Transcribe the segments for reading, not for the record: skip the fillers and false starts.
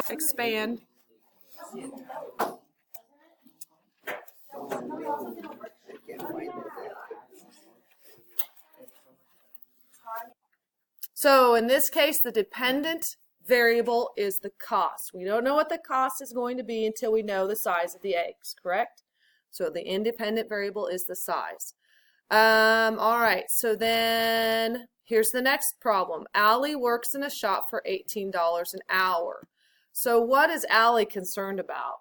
expand. So in this case, the dependent variable is the cost. We don't know what the cost is going to be until we know the size of the eggs, correct? So the independent variable is the size. All right, so then here's the next problem. Allie works in a shop for $18 an hour. So what is Allie concerned about?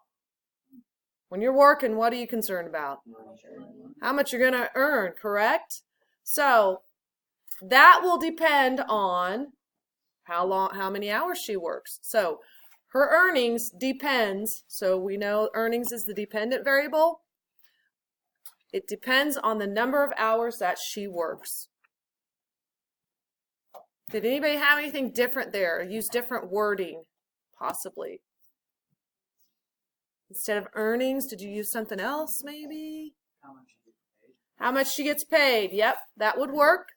When you're working, what are you concerned about? How much you're going to earn, correct? So that will depend on how many hours she works. So her earnings depends, so we know earnings is the dependent variable. It depends on the number of hours that she works. Did anybody have anything different there? Use different wording, possibly. Instead of earnings, did you use something else, maybe? How much she gets paid. Yep, that would work.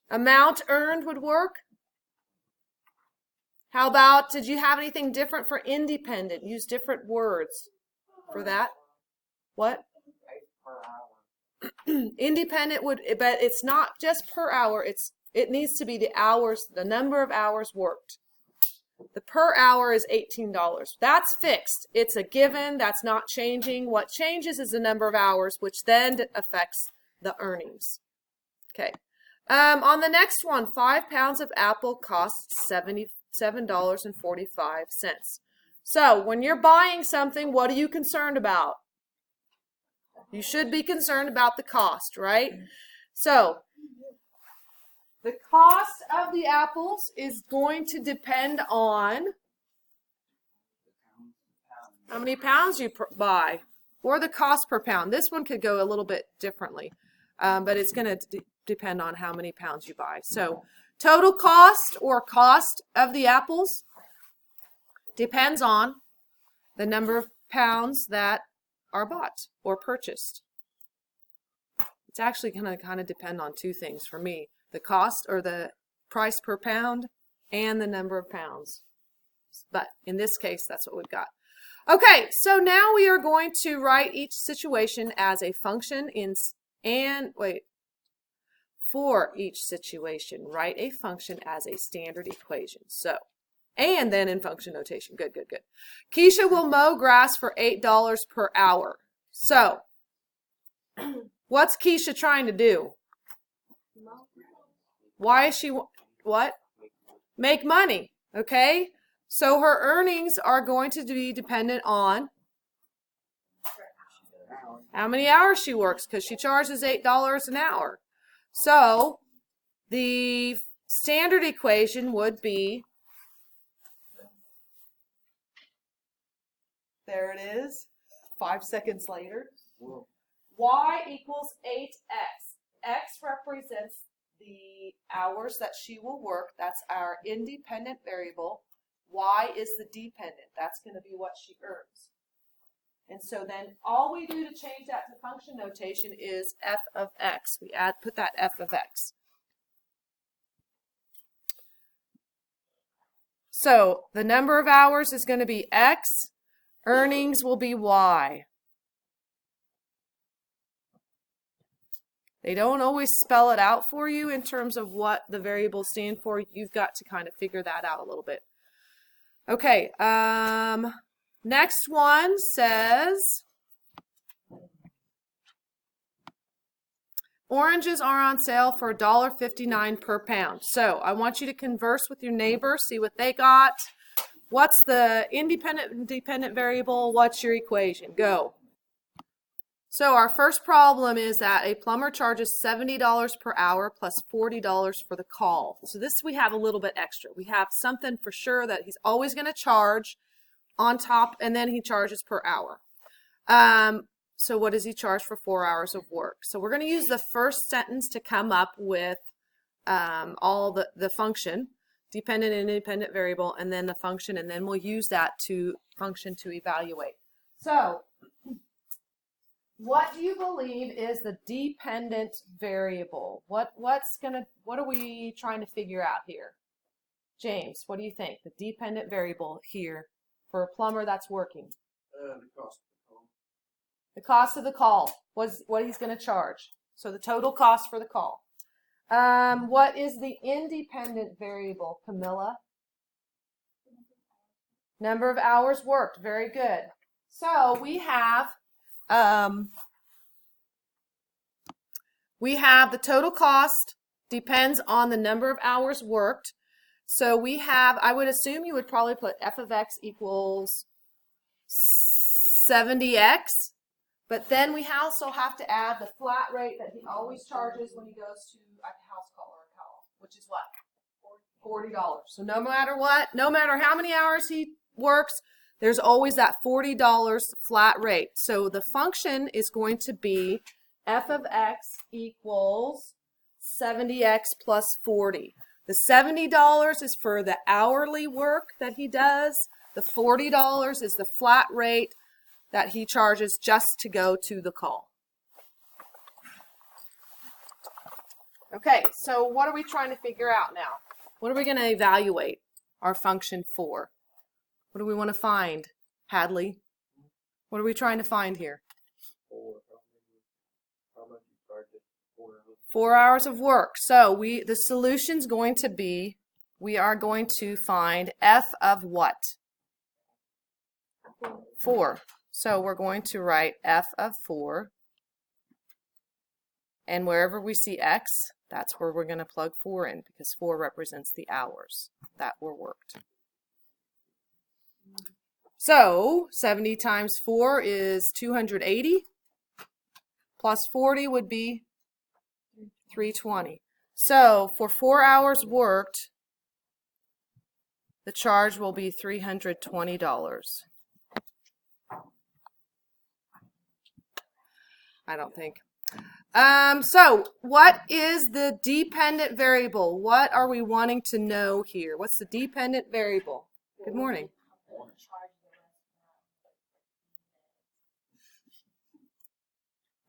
Amount earned would work. How about, did you have anything different for independent? Use different words for that. What? Independent would, but it's not just per hour. It needs to be the hours, the number of hours worked. The per hour is $18. That's fixed. It's a given. That's not changing. What changes is the number of hours, which then affects the earnings. Okay. On the next one, 5 pounds of apple costs $77.45. So when you're buying something, what are you concerned about? You should be concerned about the cost, right? So the cost of the apples is going to depend on how many pounds you buy, or the cost per pound. This one could go a little bit differently, but it's going to depend on how many pounds you buy. So total cost, or cost of the apples, depends on the number of pounds that are bought or purchased. It's actually going to kind of depend on two things for me: the cost, or the price per pound, and the number of pounds. But in this case, that's what we've got. Okay, so now we are going to write each situation as a function for each situation, write a function as a standard equation. So, and then in function notation. Good, good, good. Keisha will mow grass for $8 per hour. So, what's Keisha trying to do? Why is she, what? Make money, okay? So her earnings are going to be dependent on how many hours she works, because she charges $8 an hour. So the standard equation would be, there it is, 5 seconds later. Y equals 8x. X represents the hours that she will work. That's our independent variable. Y is the dependent. That's going to be what she earns. And so then all we do to change that to function notation is f of x. We put that f of x. So the number of hours is going to be x. Earnings will be y. They don't always spell it out for you in terms of what the variables stand for. You've got to kind of figure that out a little bit. Okay, next one says, oranges are on sale for $1.59 per pound. So I want you to converse with your neighbor, see what they got. What's the independent and dependent variable? What's your equation? Go. So our first problem is that a plumber charges $70 per hour plus $40 for the call. So this we have a little bit extra. We have something for sure that he's always going to charge on top, and then he charges per hour. So what does he charge for 4 hours of work? So we're going to use the first sentence to come up with all the function, dependent and independent variable, and then the function, and then we'll use that to function to evaluate. So what do you believe is the dependent variable? What are we trying to figure out here? James, what do you think? The dependent variable here for a plumber that's working. The cost of the call. The cost of the call was what he's going to charge. So the total cost for the call. What is the independent variable, Camilla? Number of hours worked. Very good. So we have the total cost depends on the number of hours worked. So we have, I would assume you would probably put f of x equals 70x. But then we also have to add the flat rate that he always charges when he goes to a house call or a call, which is what? $40. So no matter what, no matter how many hours he works, there's always that $40 flat rate. So the function is going to be f of x equals 70x plus 40. The $70 is for the hourly work that he does. The $40 is the flat rate that he charges just to go to the call. Okay, so what are we trying to figure out now? What are we going to evaluate our function for? What do we want to find, Hadley? What are we trying to find here? How much you charge it? 4 hours. 4 hours of work. So the solution's going to be, we are going to find f of what? 4. So we're going to write f of 4. And wherever we see x, that's where we're going to plug 4 in, because 4 represents the hours that were worked. So 70 times 4 is 280, plus 40 would be 320. So for 4 hours worked, the charge will be $320. I don't think. So what is the dependent variable? What are we wanting to know here? What's the dependent variable? Good morning.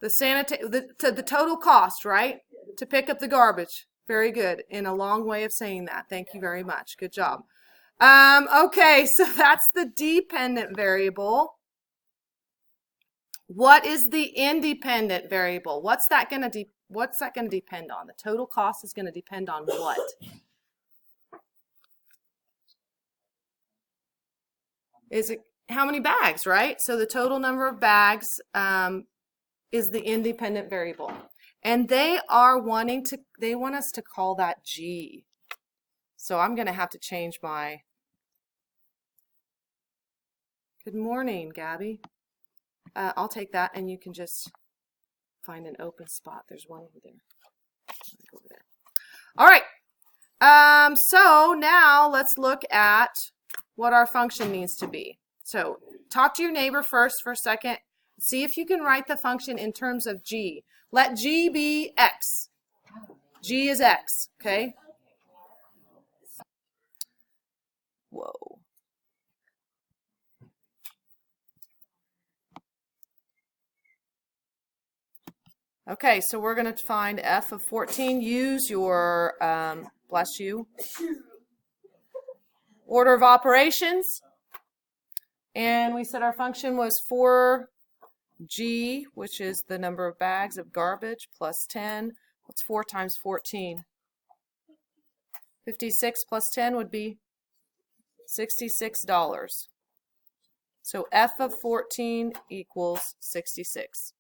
The total cost, right? To pick up the garbage. Very good. In a long way of saying that. Thank you very much. Good job. Okay, so that's the dependent variable. What is the independent variable? What's that going to depend on? The total cost is going to depend on what? Is it how many bags, right? So the total number of bags is the independent variable. And they want us to call that G. So I'm going to have to change my, good morning, Gabby. I'll take that, and you can just find an open spot. There's one over there. Over there. All right. So now let's look at what our function needs to be. So talk to your neighbor first for a second. See if you can write the function in terms of G. Let G be X. G is X, okay? Whoa. Okay, so we're going to find f of 14. Use your, bless you, order of operations. And we said our function was 4G, which is the number of bags of garbage, plus 10. What's 4 times 14? 56 plus 10 would be $66. So f of 14 equals 66.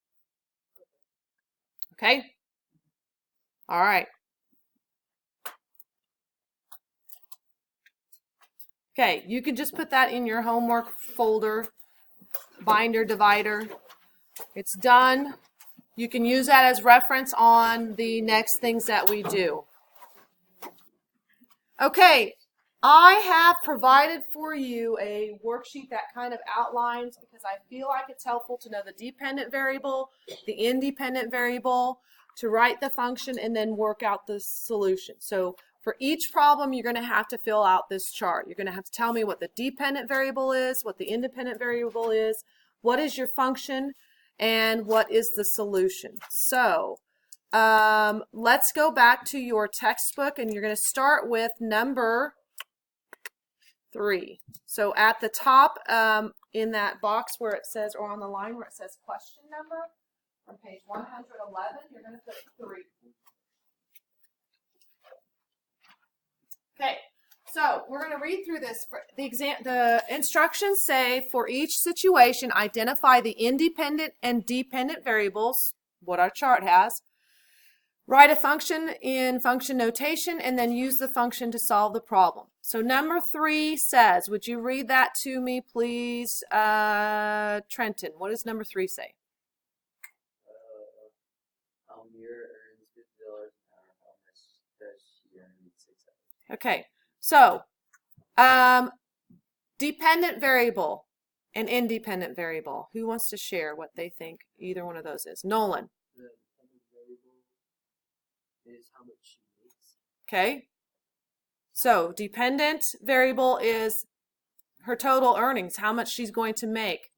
Okay? All right. Okay, you can just put that in your homework folder, binder, divider. It's done. You can use that as reference on the next things that we do. Okay, I have provided for you a worksheet that kind of outlines, because I feel like it's helpful to know the dependent variable, the independent variable, to write the function and then work out the solution. So for each problem, you're going to have to fill out this chart. You're going to have to tell me what the dependent variable is, what the independent variable is, what is your function, and what is the solution. So let's go back to your textbook, and you're going to start with number 3. So at the top, in that box where it says, or on the line where it says question number, on page 111, you're going to put 3. Okay, so we're going to read through this. For the instructions say, for each situation, identify the independent and dependent variables, what our chart has. Write a function in function notation and then use the function to solve the problem. So number 3 says, would you read that to me, please, Trenton? What does number 3 say? Almir earns $50 an hour. How much does she earn in 6 hours? Okay, so dependent variable and independent variable. Who wants to share what they think either one of those is? Nolan. The dependent variable is how much she makes. Okay, so dependent variable is her total earnings, how much she's going to make.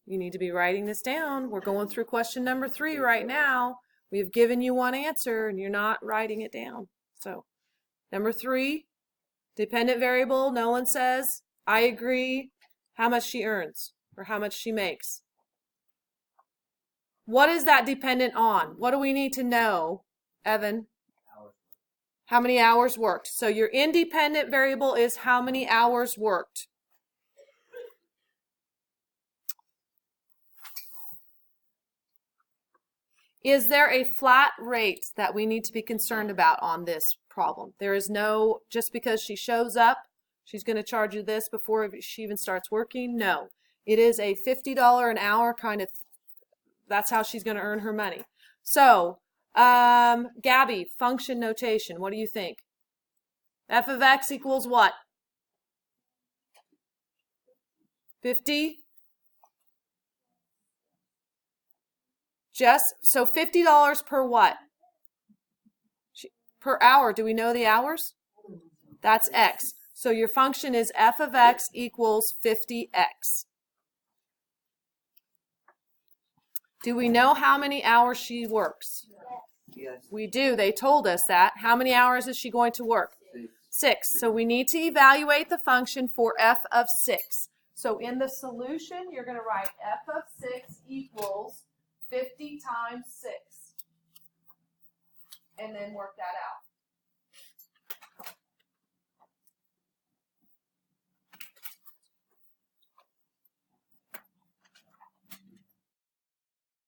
You need to be writing this down. We're going through question number 3 right now. We've given you one answer and you're not writing it down. So number 3, dependent variable, Nolan says, I agree, how much she earns or how much she makes. What is that dependent on? What do we need to know, Evan? Hours. How many hours worked. So your independent variable is how many hours worked. Is there a flat rate that we need to be concerned about on this problem? There is no, just because she shows up, she's going to charge you this before she even starts working. No, it is a $50 an hour kind of, that's how she's going to earn her money. So, Gabby, function notation, what do you think? F of x equals what? 50? So $50 per what? Per hour. Do we know the hours? That's x. So your function is f of x equals 50x. Do we know how many hours she works? Yes. We do. They told us that. How many hours is she going to work? 6. So we need to evaluate the function for f of 6. So in the solution, you're going to write f of 6 equals 50 times 6. And then work that out.